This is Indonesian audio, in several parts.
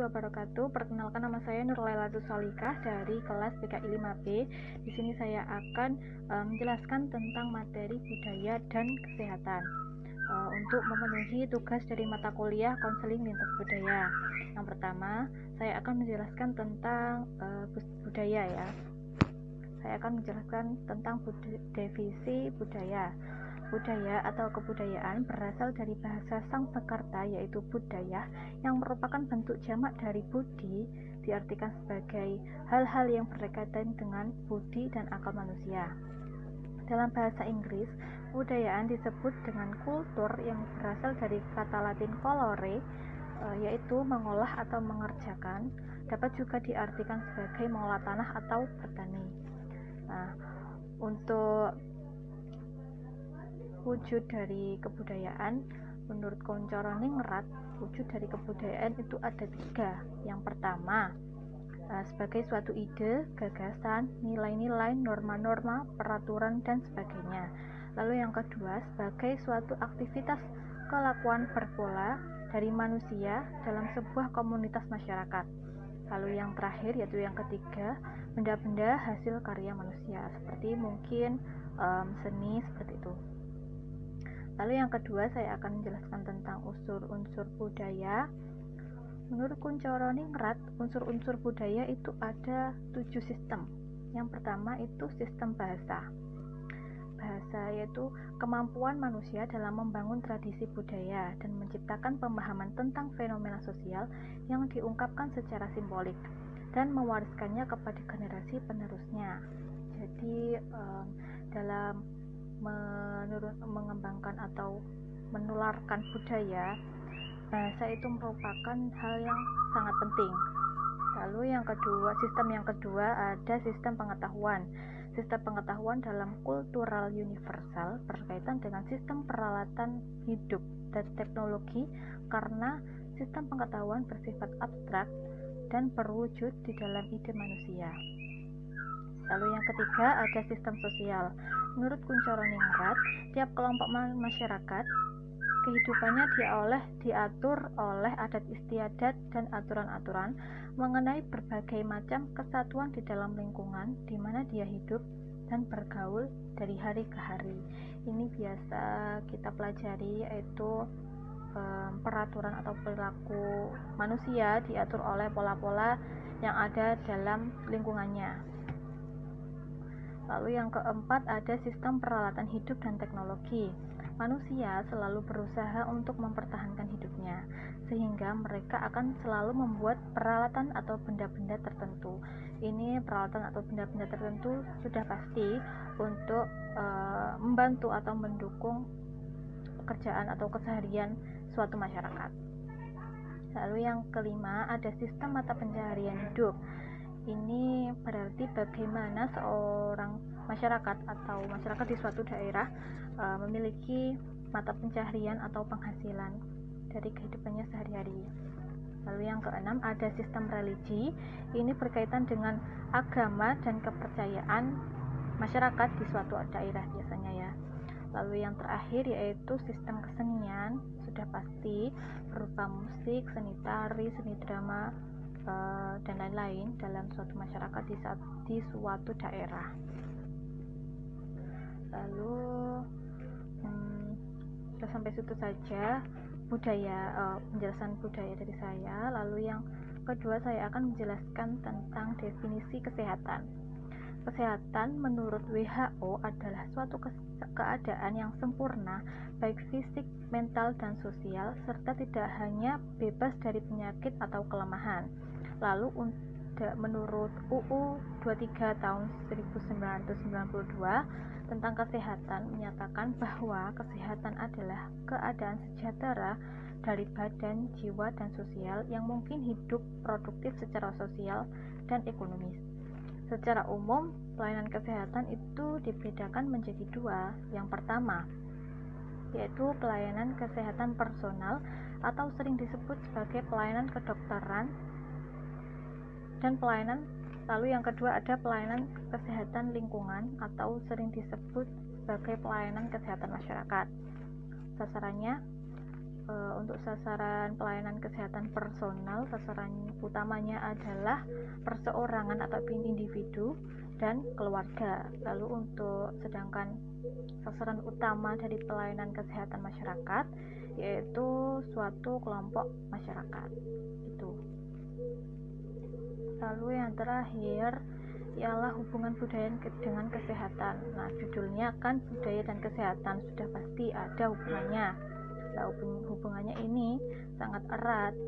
wabarakatuh. Perkenalkan, nama saya Nurlailatus Solikah dari kelas PKI 5B. Di sini saya akan menjelaskan tentang materi budaya dan kesehatan untuk memenuhi tugas dari mata kuliah konseling lintas budaya. Yang pertama, saya akan menjelaskan tentang budaya ya. Saya akan menjelaskan tentang definisi budaya. Budaya atau kebudayaan berasal dari bahasa Sangsekerta yaitu budaya, yang merupakan bentuk jamak dari budi, diartikan sebagai hal-hal yang berkaitan dengan budi dan akal manusia. Dalam bahasa Inggris, kebudayaan disebut dengan kultur, yang berasal dari kata Latin colore, yaitu mengolah atau mengerjakan. Dapat juga diartikan sebagai mengolah tanah atau bertani. Nah, untuk wujud dari kebudayaan, menurut Koncoro Ningrat, wujud dari kebudayaan itu ada 3. Yang pertama, sebagai suatu ide, gagasan, nilai-nilai, norma-norma, peraturan, dan sebagainya. Lalu yang kedua, sebagai suatu aktivitas kelakuan berpola dari manusia dalam sebuah komunitas masyarakat. Lalu yang terakhir, yaitu yang ketiga, benda-benda hasil karya manusia, seperti mungkin seni, seperti itu. Lalu yang kedua, saya akan menjelaskan tentang unsur-unsur budaya. Menurut Koncoro Ningrat, unsur-unsur budaya itu ada 7 sistem. Yang pertama itu sistem bahasa. Bahasa yaitu kemampuan manusia dalam membangun tradisi budaya dan menciptakan pemahaman tentang fenomena sosial yang diungkapkan secara simbolik dan mewariskannya kepada generasi penerusnya. Jadi dalam mengembangkan atau menularkan budaya, bahasa itu merupakan hal yang sangat penting. Lalu sistem yang kedua ada sistem pengetahuan. Sistem pengetahuan dalam kultural universal berkaitan dengan sistem peralatan hidup dan teknologi, karena sistem pengetahuan bersifat abstrak dan berwujud di dalam ide manusia. Lalu yang ketiga ada sistem sosial. Menurut Koncoro Ningrat, tiap kelompok masyarakat kehidupannya diatur oleh adat istiadat dan aturan-aturan mengenai berbagai macam kesatuan di dalam lingkungan di mana dia hidup dan bergaul dari hari ke hari. Ini biasa kita pelajari, yaitu peraturan atau perilaku manusia diatur oleh pola-pola yang ada dalam lingkungannya. Lalu yang keempat ada sistem peralatan hidup dan teknologi. Manusia selalu berusaha untuk mempertahankan hidupnya, sehingga mereka akan selalu membuat peralatan atau benda-benda tertentu. Ini peralatan atau benda-benda tertentu sudah pasti untuk membantu atau mendukung pekerjaan atau keseharian suatu masyarakat. Lalu yang kelima ada sistem mata pencaharian hidup. Ini berarti bagaimana seorang masyarakat atau masyarakat di suatu daerah memiliki mata pencaharian atau penghasilan dari kehidupannya sehari-hari. Lalu yang keenam ada sistem religi. Ini berkaitan dengan agama dan kepercayaan masyarakat di suatu daerah biasanya ya. Lalu yang terakhir yaitu sistem kesenian, sudah pasti berupa musik, seni tari, seni drama, dan lain-lain dalam suatu masyarakat di suatu daerah. Lalu sudah sampai situ saja penjelasan budaya dari saya. Lalu yang kedua, saya akan menjelaskan tentang definisi kesehatan. Kesehatan menurut WHO adalah suatu keadaan yang sempurna baik fisik, mental, dan sosial, serta tidak hanya bebas dari penyakit atau kelemahan. Lalu menurut UU 23 tahun 1992 tentang kesehatan menyatakan bahwa kesehatan adalah keadaan sejahtera dari badan, jiwa, dan sosial yang mungkin hidup produktif secara sosial dan ekonomis. Secara umum, pelayanan kesehatan itu dibedakan menjadi 2. Yang pertama, yaitu pelayanan kesehatan personal atau sering disebut sebagai pelayanan kedokteran, dan lalu yang kedua ada pelayanan kesehatan lingkungan atau sering disebut sebagai pelayanan kesehatan masyarakat. Sasarannya untuk sasaran pelayanan kesehatan personal, sasaran utamanya adalah perseorangan atau individu dan keluarga. Lalu untuk sedangkan sasaran utama dari pelayanan kesehatan masyarakat yaitu suatu kelompok masyarakat. Itu. Lalu yang terakhir ialah hubungan budaya dengan kesehatan. Nah, judulnya kan budaya dan kesehatan, sudah pasti ada hubungannya. Nah, hubungannya ini sangat erat.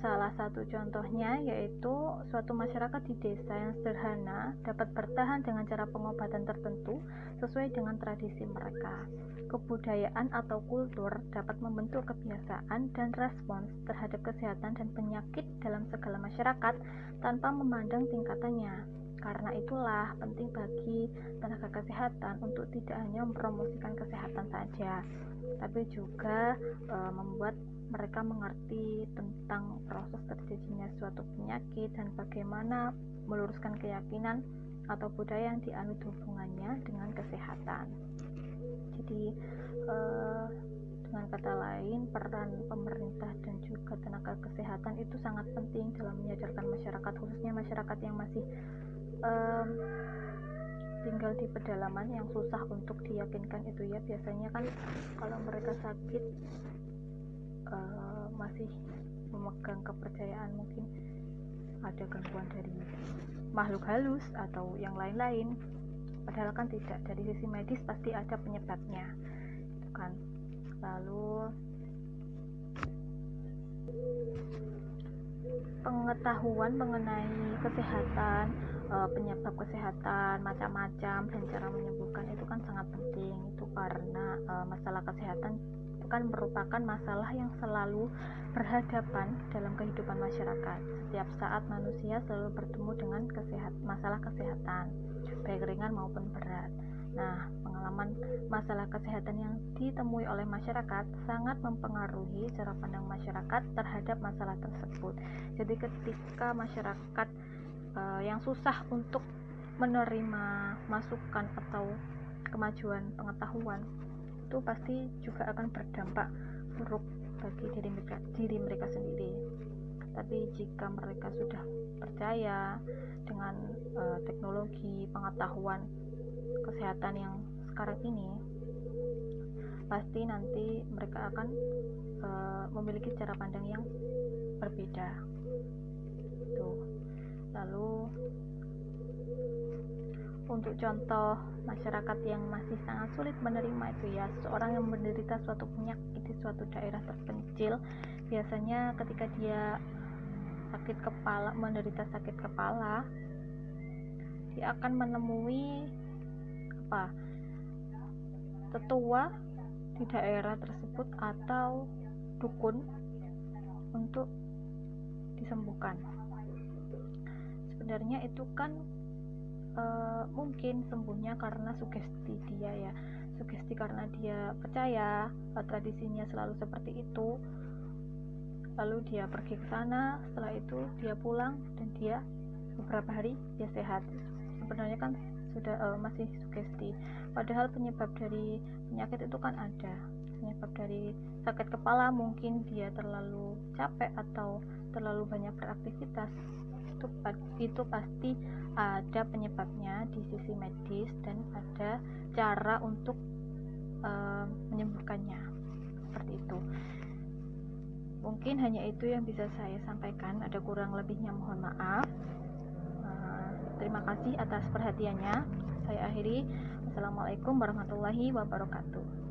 Salah satu contohnya yaitu suatu masyarakat di desa yang sederhana dapat bertahan dengan cara pengobatan tertentu sesuai dengan tradisi mereka. Kebudayaan atau kultur dapat membentuk kebiasaan dan respons terhadap kesehatan dan penyakit dalam segala masyarakat tanpa memandang tingkatannya. Karena itulah penting bagi tenaga kesehatan untuk tidak hanya mempromosikan kesehatan saja, tapi juga membuat mereka mengerti tentang proses terjadinya suatu penyakit dan bagaimana meluruskan keyakinan atau budaya yang dianut hubungannya dengan kesehatan. Jadi dengan kata lain, peran pemerintah dan juga tenaga kesehatan itu sangat penting dalam menyadarkan masyarakat, khususnya masyarakat yang masih tinggal di pedalaman yang susah untuk diyakinkan itu ya. Biasanya kan kalau mereka sakit masih memegang kepercayaan mungkin ada gangguan dari makhluk halus atau yang lain-lain, padahal kan tidak. Dari sisi medis pasti ada penyebabnya itu kan. Lalu pengetahuan mengenai kesehatan, penyebab kesehatan macam-macam dan cara menyembuhkan itu kan sangat penting. Itu karena masalah kesehatan itu kan merupakan masalah yang selalu berhadapan dalam kehidupan masyarakat. Setiap saat manusia selalu bertemu dengan masalah kesehatan, baik ringan maupun berat. Nah, pengalaman masalah kesehatan yang ditemui oleh masyarakat sangat mempengaruhi cara pandang masyarakat terhadap masalah tersebut. Jadi ketika masyarakat yang susah untuk menerima masukan atau kemajuan pengetahuan, itu pasti juga akan berdampak buruk bagi diri mereka sendiri. Tapi jika mereka sudah percaya dengan teknologi pengetahuan kesehatan yang sekarang ini, pasti nanti mereka akan memiliki cara pandang yang berbeda. Tuh. Lalu untuk contoh masyarakat yang masih sangat sulit menerima itu ya, seseorang yang menderita suatu penyakit di suatu daerah terpencil, biasanya ketika dia menderita sakit kepala, dia akan menemui tetua di daerah tersebut atau dukun untuk disembuhkan. Sebenarnya itu kan mungkin sembuhnya karena sugesti dia ya, sugesti karena dia percaya tradisinya selalu seperti itu, lalu dia pergi ke sana, setelah itu dia pulang dan dia beberapa hari dia sehat. Sebenarnya kan sudah masih sugesti, padahal penyebab dari penyakit itu kan ada. Penyebab dari sakit kepala mungkin dia terlalu capek atau terlalu banyak beraktivitas, itu pasti ada penyebabnya di sisi medis dan ada cara untuk menyembuhkannya. Seperti itu. Mungkin hanya itu yang bisa saya sampaikan, ada kurang lebihnya mohon maaf. Terima kasih atas perhatiannya. Saya akhiri. Assalamualaikum warahmatullahi wabarakatuh.